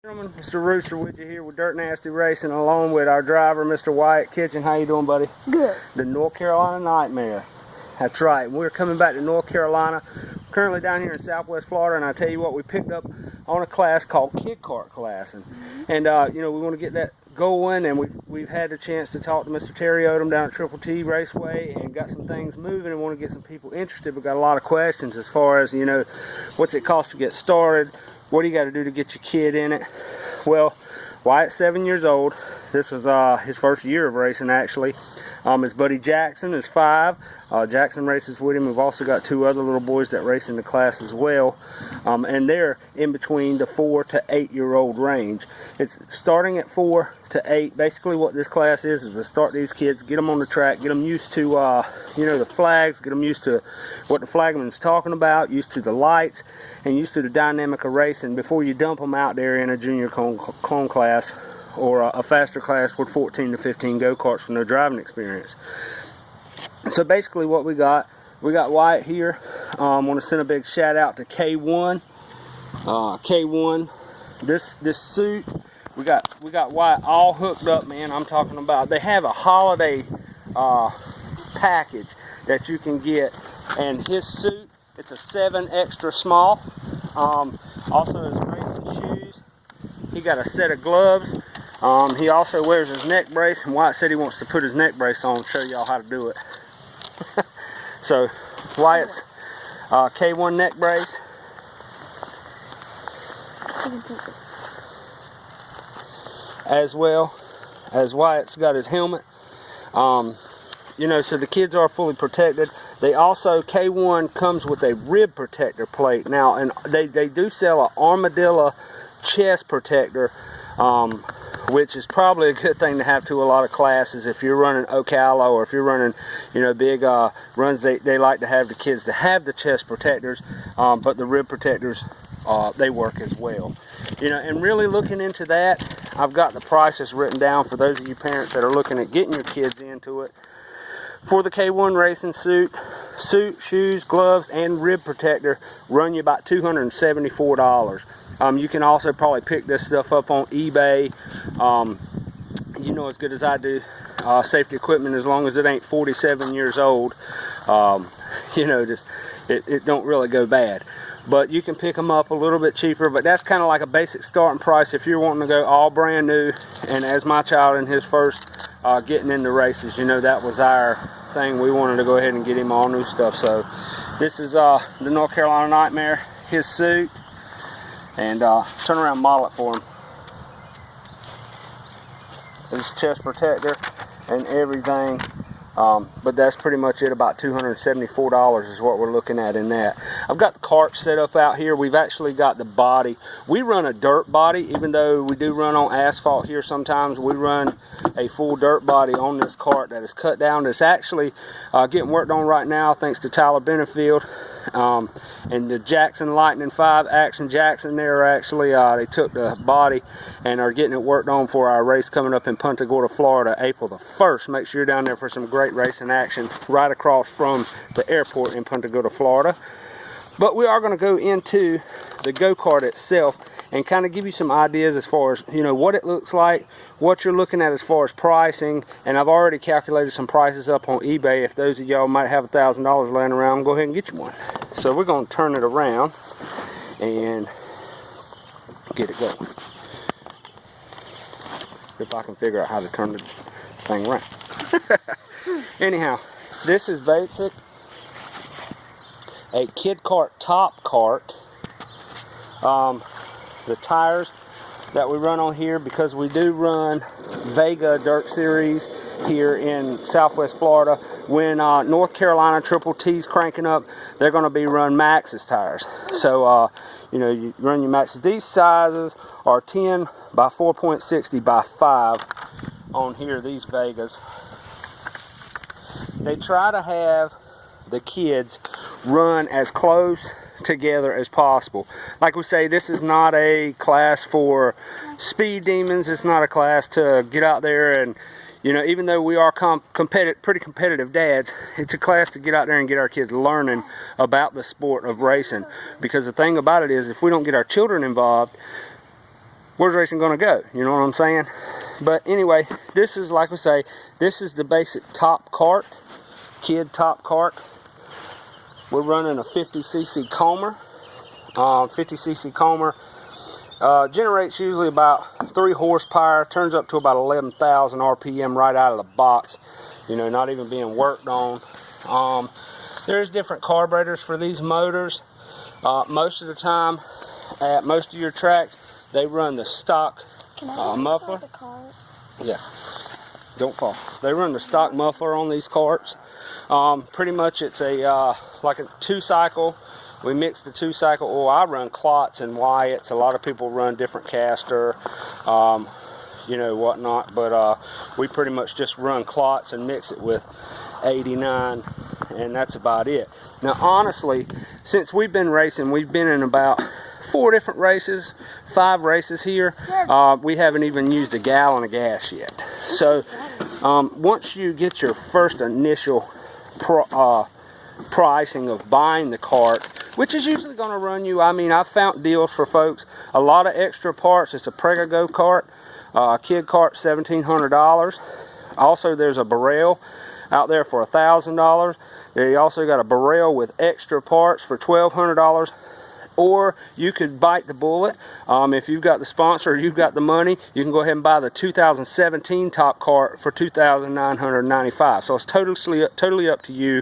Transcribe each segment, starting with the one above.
Gentlemen, Mr. Rooster with you here with Dirt Nasty Racing, along with our driver, Mr. Wyatt Kitchen. How you doing, buddy? Good. The North Carolina Nightmare. That's right. We're coming back to North Carolina. We're currently down here in Southwest Florida, and I tell you what, we picked up on a class called Kid Kart class, and you know, we want to get that going, and we've had the chance to talk to Mr. Terry Odom down at Triple T Raceway, and got some things moving, and want to get some people interested. We've got a lot of questions as far as, you know, what's it cost to get started. What do you got to do to get your kid in it? Well, Wyatt's 7 years old. This is his first year of racing, actually. His buddy Jackson is 5. Jackson races with him. We've also got 2 other little boys that race in the class as well. And they're in between the 4 to 8 year old range. It's starting at 4 to 8. Basically what this class is to start these kids, get them on the track, get them used to you know, the flags, get them used to what the flagman's talking about, used to the lights, and used to the dynamic of racing before you dump them out there in a junior cone class or a faster class with 14 to 15 go-karts with no driving experience. So basically what we got Wyatt here. I want to send a big shout out to K1. K1, this suit, we got Wyatt all hooked up, man. I'm talking about, they have a holiday package that you can get, and his suit, it's a 7 extra small. Also his racing shoes. He got a set of gloves. He also wears his neck brace, and Wyatt said he wants to put his neck brace on and show y'all how to do it. So Wyatt's K1 neck brace. As well as Wyatt's got his helmet. You know, so the kids are fully protected. They also, K1 comes with a rib protector plate now, and they do sell an armadillo chest protector, which is probably a good thing to have to a lot of classes. If you're running Ocala, or if you're running, you know, big runs, they like to have the kids to have the chest protectors, but the rib protectors, they work as well. You know, and really looking into that, I've got the prices written down for those of you parents that are looking at getting your kids into it. For the K1 racing suit, shoes, gloves, and rib protector run you about $274. You can also probably pick this stuff up on eBay. You know as good as I do, safety equipment, as long as it ain't 47 years old, you know, just it don't really go bad. But you can pick them up a little bit cheaper, but that's kind of like a basic starting price if you're wanting to go all brand new. And as my child in his first getting into races, you know, that was our thing. We wanted to go ahead and get him all new stuff. So this is the North Carolina Nightmare, his suit, and turn around and model it for him. His chest protector and everything. But that's pretty much it. About $274 is what we're looking at in that. I've got the kart set up out here. We've actually got the body. We run a dirt body, even though we do run on asphalt here sometimes. We run a full dirt body on this kart that is cut down. It's actually getting worked on right now thanks to Tyler Benefield. And the Jackson Lightning 5 Action Jackson, they're actually they took the body and are getting it worked on for our race coming up in Punta Gorda, Florida, April the 1st. Make sure you're down there for some great racing action right across from the airport in Punta Gorda, Florida. But we are going to go into the go-kart itself and kind of give you some ideas as far as, you know, what it looks like, what you're looking at as far as pricing. And I've already calculated some prices up on eBay. If those of y'all might have $1,000 laying around, go ahead and get you one. So we're going to turn it around and get it going. If I can figure out how to turn the thing around. Anyhow, this is basic a Kid Kart top kart. The tires that we run on here, because we do run Vega Dirt Series here in Southwest Florida. When North Carolina Triple T's cranking up, they're going to be run Maxxis tires. So you know, you run your Maxxis. These sizes are 10 by 4.60 by 5 on here, these Vegas. They try to have the kids run as close together as possible. Like we say, this is not a class for speed demons. It's not a class to get out there and, you know, even though we are pretty competitive dads, it's a class to get out there and get our kids learning about the sport of racing. Because the thing about it is, if we don't get our children involved, where's racing going to go? You know what I'm saying? But anyway, this is, like we say, this is the basic top cart, kid top cart. We're running a 50cc Comer. 50cc Comer generates usually about 3 horsepower, turns up to about 11,000 RPM right out of the box, you know, not even being worked on. There's different carburetors for these motors. Most of the time, at most of your tracks, they run the stock muffler. The cart? Yeah, don't fall. They run the stock muffler on these carts. Pretty much it's a like a 2-cycle. We mix the 2-cycle oil. I run Klotz and Wyatt's. A lot of people run different caster, you know, whatnot. But we pretty much just run Klotz and mix it with 89, and that's about it. Now, honestly, since we've been racing, we've been in about 4 different races, 5 races here. We haven't even used a gallon of gas yet. So once you get your first initial pricing of buying the cart, which is usually going to run you, I mean, I've found deals for folks, a lot of extra parts. It's a Prega Go kart, kid cart, $1,700. Also, there's a Burrell out there for $1,000. You also got a Burrell with extra parts for $1,200. Or you could bite the bullet. If you've got the sponsor, you've got the money, you can go ahead and buy the 2017 top cart for $2,995. So it's totally up to you.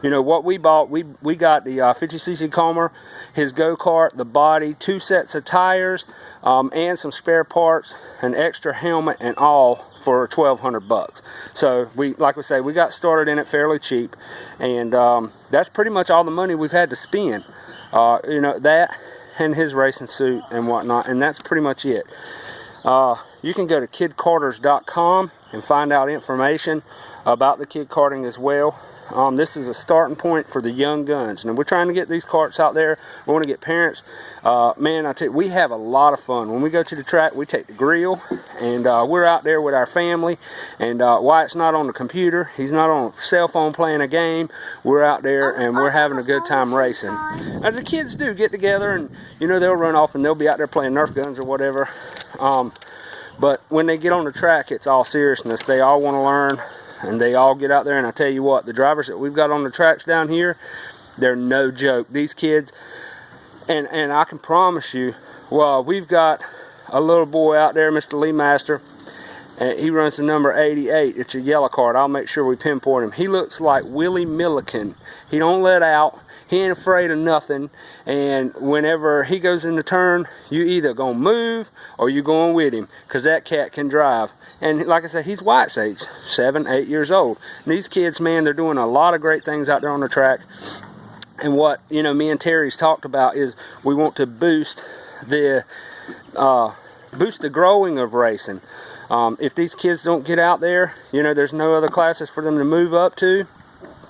You know what we bought. We got the 50cc Comer, his go-kart, the body, 2 sets of tires, and some spare parts, an extra helmet, and all for $1,200. So we, like we say, we got started in it fairly cheap, and that's pretty much all the money we've had to spend. You know, that and his racing suit and whatnot, and that's pretty much it. You can go to kidkarters.com and find out information about the kid karting as well. This is a starting point for the young guns. Now, we're trying to get these carts out there. We want to get parents. Man, I tell you, we have a lot of fun. When we go to the track, we take the grill, and we're out there with our family. And Wyatt's not on the computer. He's not on a cell phone playing a game. We're out there, and we're having a good time racing. Now, the kids do get together, and, you know, they'll run off, and they'll be out there playing Nerf guns or whatever. But when they get on the track, it's all seriousness. They all want to learn. And they all get out there, and I tell you what, the drivers that we've got on the tracks down here, they're no joke. These kids, and I can promise you, well, we've got a little boy out there, Mr. Lee Master, and he runs the number 88. It's a yellow card. I'll make sure we pinpoint him. He looks like Willie Milliken. He don't let out. He ain't afraid of nothing, and whenever he goes in the turn, you either gonna move or you going with him, because that cat can drive. And like I said, he's Wyatt's age, 7, 8 years old. And these kids, man, they're doing a lot of great things out there on the track. And what, you know, me and Terry's talked about is we want to boost the growing of racing. If these kids don't get out there, you know, there's no other classes for them to move up to.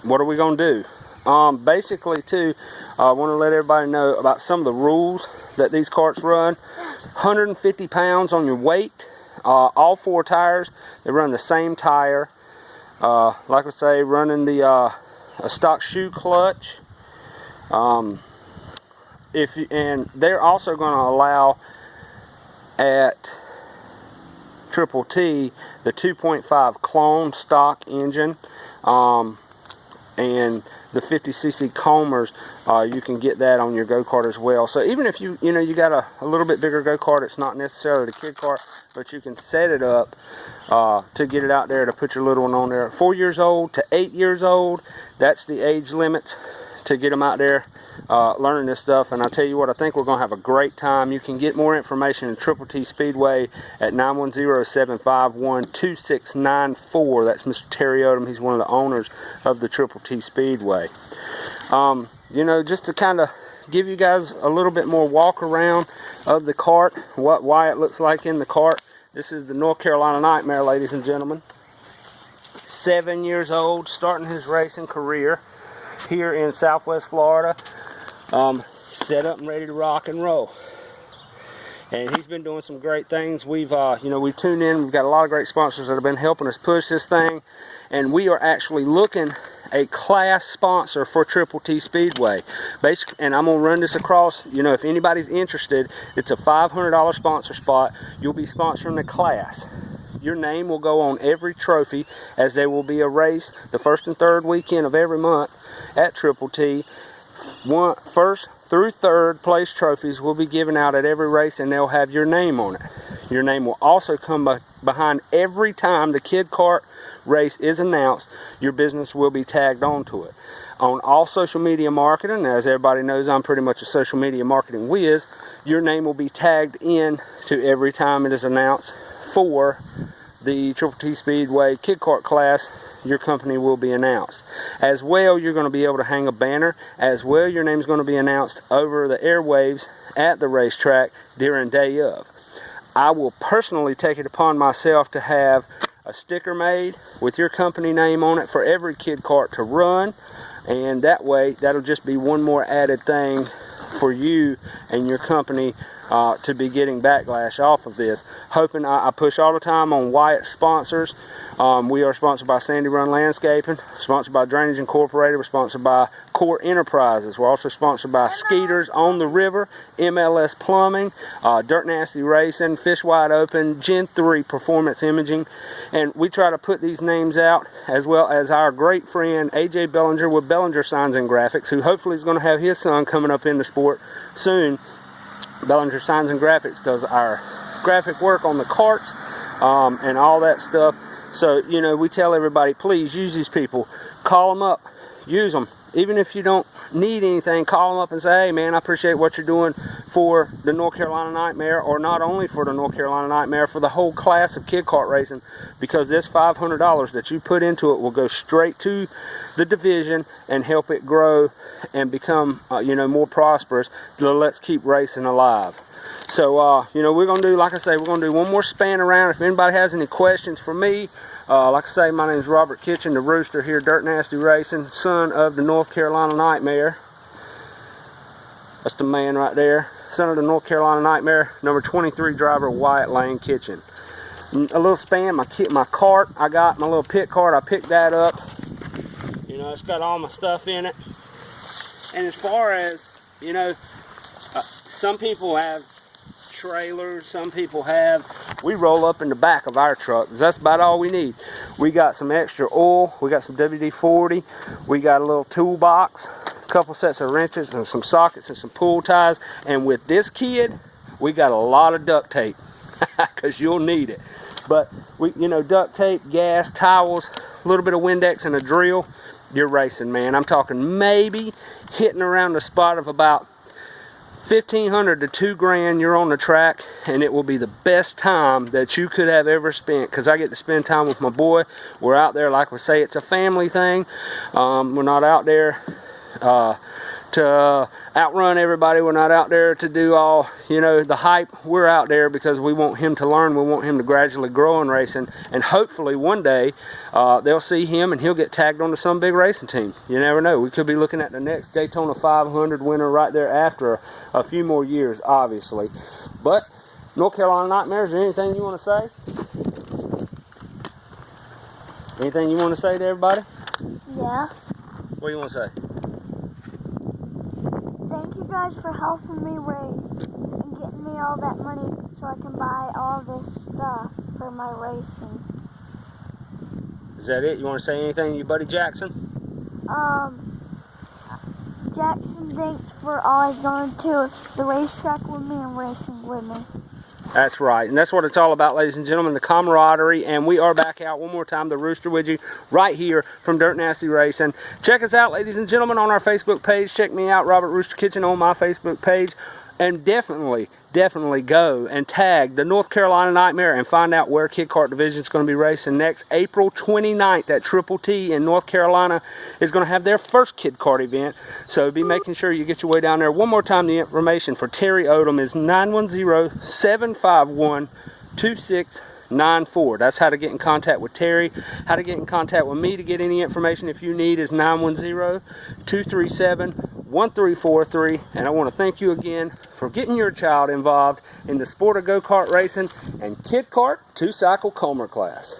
What are we gonna do? Basically, too, I want to let everybody know about some of the rules that these carts run. 150 pounds on your weight. All 4 tires, they run the same tire. Like I say, running the a stock shoe clutch. And they're also going to allow at Triple T the 2.5 clone stock engine. And the 50cc Comers, you can get that on your go-kart as well. So even if you got a little bit bigger go-kart, it's not necessarily the kid kart, but you can set it up to get it out there to put your little one on there. 4 years old to 8 years old, that's the age limits to get them out there learning this stuff. And I'll tell you what, I think we're going to have a great time. You can get more information in Triple T Speedway at 910-751-2694. That's Mr. Terry Odom. He's one of the owners of the Triple T Speedway. You know, just to kind of give you guys a little bit more walk around of the cart, why it looks like in the cart. This is the North Carolina Nightmare, ladies and gentlemen. 7 years old, starting his racing career here in Southwest Florida. Set up and ready to rock and roll. and he's been doing some great things. We've we've tuned in. We've got a lot of great sponsors that have been helping us push this thing, and we are actually looking a class sponsor for Triple T Speedway. Basically, and I'm gonna run this across. If anybody's interested, it's a $500 sponsor spot. You'll be sponsoring the class. Your name will go on every trophy, as there will be a race the first and third weekend of every month at Triple T. First through third place trophies will be given out at every race, and they'll have your name on it. Your name will also come behind every time the kid kart race is announced. Your business will be tagged onto it. On all social media marketing, as everybody knows, I'm pretty much a social media marketing whiz. Your name will be tagged in to every time it is announced for the Triple T Speedway kid kart class. Your company will be announced. As well, you're going to be able to hang a banner. As well, your name is going to be announced over the airwaves at the racetrack during day of. I will personally take it upon myself to have a sticker made with your company name on it for every kid kart to run, and that way, that'll just be one more added thing for you and your company to be getting backlash off of this. Hoping, I push all the time on Wyatt sponsors. We are sponsored by Sandy Run Landscaping, sponsored by Drainage Incorporated, we're sponsored by Core Enterprises, we're also sponsored by Skeeters on the River, MLS Plumbing, Dirt Nasty Racing, Fish Wide Open, Gen 3 Performance Imaging, and we try to put these names out, as well as our great friend AJ Bellinger with Bellinger Signs and Graphics, who hopefully is going to have his son coming up in the sport soon. Bellinger Signs and Graphics does our graphic work on the carts and all that stuff. So, we tell everybody, please use these people. Call them up. Use them. Even if you don't need anything, call them up and say, hey, man, I appreciate what you're doing for the North Carolina Nightmare, or not only for the North Carolina Nightmare, for the whole class of kid kart racing, because this $500 that you put into it will go straight to the division and help it grow and become, more prosperous. Let's keep racing alive. So, we're going to do, like I say, we're going to do one more span around. If anybody has any questions for me, like I say, my name is Robert Kitchen, the Rooster here, Dirt Nasty Racing, son of the North Carolina Nightmare. That's the man right there. Son of the North Carolina Nightmare, number 23 driver, Wyatt Lane Kitchen. A little span, my cart, I got my little pit cart, I picked that up. It's got all my stuff in it. And as far as, some people have trailers, some people we roll up in the back of our truck. That's about all we need. We got some extra oil, we got some WD-40, we got a little toolbox, a couple sets of wrenches and some sockets and some pull ties, and with this kid we got a lot of duct tape because you'll need it. But we, duct tape, gas, towels, a little bit of Windex and a drill. You're racing, man. I'm talking maybe hitting around the spot of about $1,500 to $2,000. You're on the track, and it will be the best time that you could have ever spent, because I get to spend time with my boy. We're out there, like we say, it's a family thing. We're not out there to outrun everybody. We're not out there to do all, the hype. We're out there because we want him to learn. We want him to gradually grow in racing, and hopefully one day they'll see him and he'll get tagged onto some big racing team. You never know. We could be looking at the next Daytona 500 winner right there after a few more years, obviously. But North Carolina Nightmare, is there anything you want to say? Anything you want to say to everybody? Yeah. What do you want to say? Thank you guys for helping me race and getting me all that money so I can buy all this stuff for my racing. Is that it? You want to say anything to your buddy Jackson? Jackson, thanks for always going to the racetrack with me and racing with me. That's right, and that's what it's all about, ladies and gentlemen, the camaraderie. And we are back out one more time, the Rooster with you, right here from Dirt Nasty Racing. Check us out, ladies and gentlemen, on our Facebook page. Check me out, Robert Rooster Kitchen, on my Facebook page. And definitely go and tag the North Carolina Nightmare and find out where Kid Kart Division is going to be racing next. April 29th at Triple T in North Carolina is going to have their first Kid Kart event. So be making sure you get your way down there. One more time, the information for Terry Odom is 910-751-2694. That's how to get in contact with Terry. How to get in contact with me to get any information if you need is 910-237 1343. And I want to thank you again for getting your child involved in the sport of go-kart racing and Kid Kart 2-cycle Comer class.